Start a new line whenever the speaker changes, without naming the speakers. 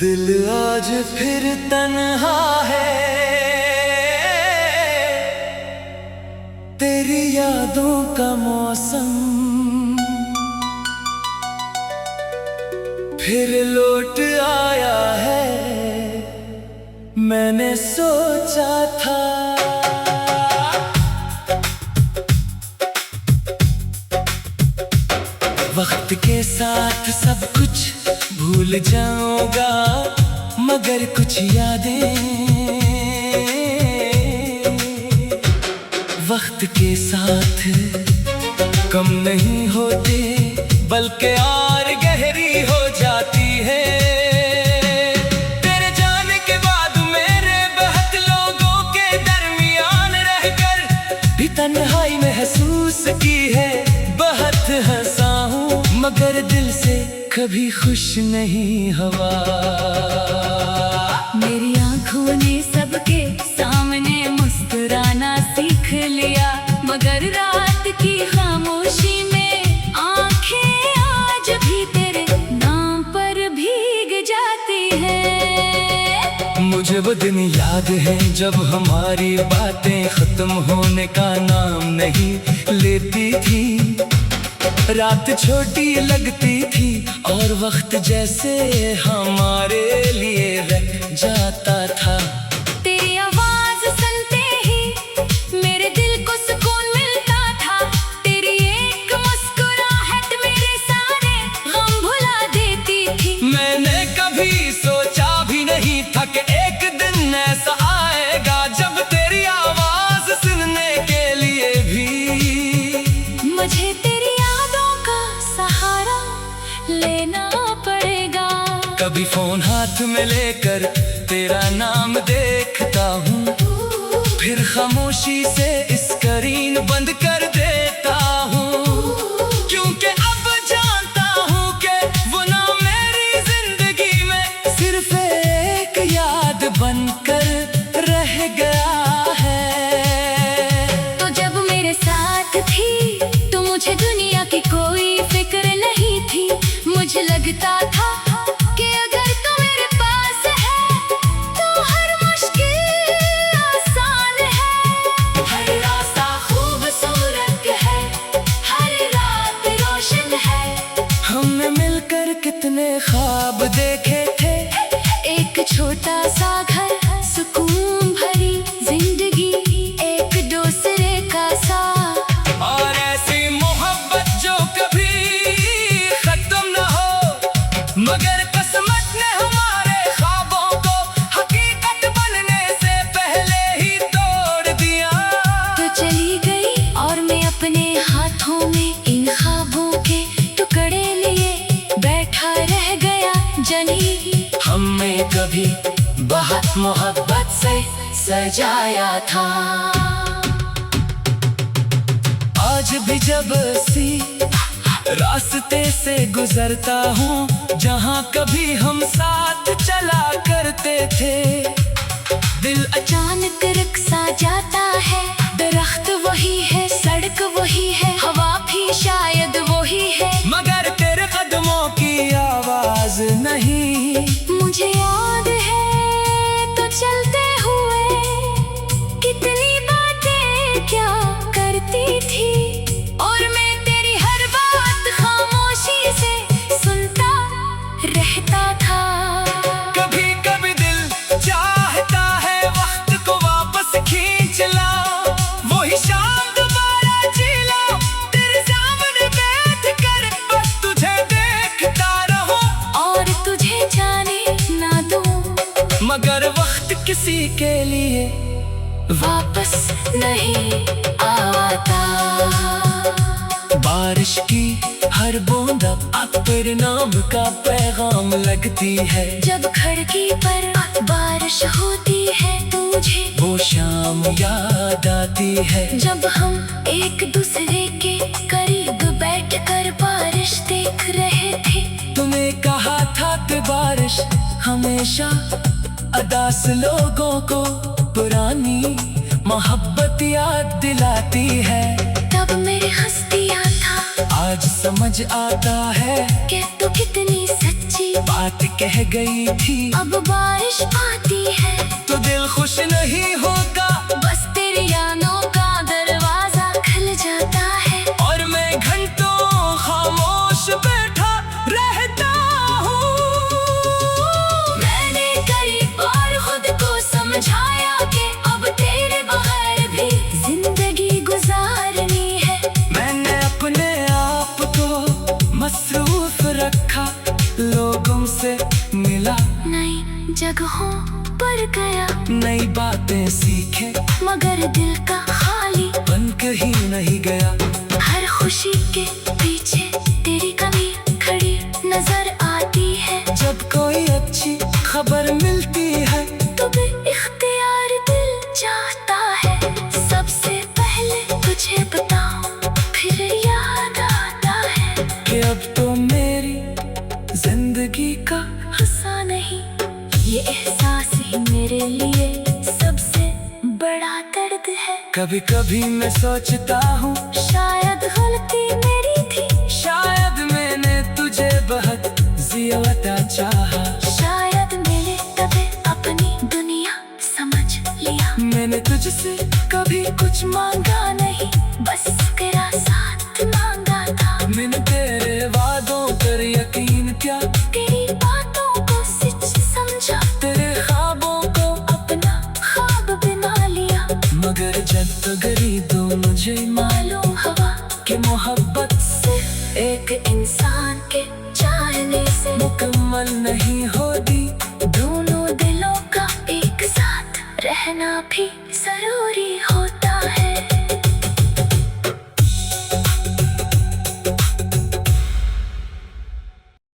दिल आज फिर तन्हा है, तेरी यादों का मौसम फिर लौट आया है। मैंने सोचा था वक्त के साथ सब कुछ भूल जाऊंगा, मगर कुछ यादें वक्त के साथ कम नहीं होते, बल्कि और गहरी हो जाती है। तेरे जाने के बाद मेरे बहुत लोगों के दरमियान रहकर भी तन्हाई महसूस की है। बहुत हंसा हूँ मगर दिल से कभी खुश नहीं हुआ।
मेरी आँखों ने सबके सामने मुस्कुराना सीख लिया, मगर रात की खामोशी में आँखें आज भी तेरे नाम पर भीग जाती है।
मुझे वो दिन याद है जब हमारी बातें खत्म होने का नाम नहीं लेती थी। रात छोटी लगती थी और वक्त जैसे हमारे लिए रुक जाता था।
तेरी आवाज सुनते ही मेरे दिल को सुकून मिलता था। तेरी एक मुस्कुराहट मेरे सारे गम भुला देती थी।
मैंने कभी सोचा भी नहीं था कि एक दिन ऐसा आएगा जब तेरी आवाज सुनने के लिए भी
मुझे लेना पड़ेगा।
कभी फोन हाथ में लेकर तेरा नाम देखता हूँ, फिर खामोशी से स्क्रीन बंद कर देता हूँ, क्योंकि अब जानता हूँ कि वो नाम मेरी जिंदगी में सिर्फ एक याद बनकर रह गया है।
तो जब मेरे साथ थी तो मुझे दुनिया की कोई फिक्र नहीं थी। मुझे लगता था कि अगर तू मेरे पास है तो हर मुश्किल आसान है। हर रास्ता खूबसूरत है, हर रात रोशन है।
हमने मिलकर कितने ख्वाब देखे थे,
एक छोटा सा घर, सुकून भरी जिंदगी, एक दूसरे का साथ,
और ऐसी मोहब्बत जो कभी मगर किस्मत ने हमारे ख्वाबों को हकीकत बनने से पहले ही तोड़ दिया।
तो चली गई और मैं अपने हाथों में इन ख्वाबों के टुकड़े लिए बैठा रह गया। जनी
हमें कभी बहुत मोहब्बत से सजाया था। आज भी जब सी रास्ते से गुजरता हूँ जहाँ कभी हम साथ चला करते थे,
दिल अचानक रुक सा जाता है। दरख्त वही है, सड़क वही है, हवा भी शायद वही है,
मगर तेरे कदमों की आवाज नहीं।
मुझे याद है तो चलते हुए कितनी बातें क्या करती थी, और मैं रहता था।
कभी कभी दिल चाहता है वक्त को वापस खींच लाओ, वही शाम दोबारा जी लो, तेरे सामने बैठ कर बस तुझे देखता रहूं
और तुझे जाने ना दूं,
मगर वक्त किसी के लिए
वापस नहीं आता।
बारिश की हर बूंद अपने नाम का पैगाम लगती है।
जब खिड़की पर बारिश होती है तुझे
वो शाम याद आती है,
जब हम एक दूसरे के करीब बैठकर बारिश देख रहे थे।
तूने कहा था कि बारिश हमेशा अदास लोगों को पुरानी मोहब्बत याद दिलाती है।
तब मेरे हंस दिया था,
आज समझ आता है
कि तू कितनी सच्ची
बात कह गई थी।
अब बारिश आती है
तो दिल खुश नहीं होगा,
बस तेरी यादों का दरवाजा खुल जाता है।
और मैं घंटों खामोश बैठा रहता हूँ।
मैंने कई बार खुद को समझाया कि अब तेरे बगैर भी जिंदगी गुजारनी है।
मैंने अपने आप को मसरूफ रखा, लोगों से मिला,
नई जगहों पर गया,
नई बातें सीखे,
मगर दिल का खाली
बन कहीं नहीं गया।
हर खुशी के पीछे तेरी कमी खड़ी नजर आती है।
जब कोई अच्छी खबर मिलती है,
तो भी इख्तियार दिल चाहता है सबसे पहले तुझे बताऊं, फिर याद आता है
कि अब तो मेरी जिंदगी का
हिस्सा नहीं। ये एहसास ही मेरे लिए सबसे बड़ा दर्द है।
कभी कभी मैं सोचता हूँ,
शायद गलती मेरी थी,
शायद मैंने तुझे बहुत ज्यादा चाहा।
शायद मैंने तभी अपनी दुनिया समझ लिया।
मैंने तुझसे कभी कुछ मांगा नहीं,
बस तेरा साथ मांगा था।
मैंने तेरे वादों पर यकीन किया,
तेरी बातों को सच समझा,
तेरे ख्वाबों को
अपना ख्वाब बना लिया।
मगर जब तगरी तो मुझे
मालूम हुआ
कि मोहब्बत
सिर्फ एक इंसान के चाहने से
मुकम्मल नहीं होती।
दोनों दिलों का एक साथ रहना भी जरूरी होता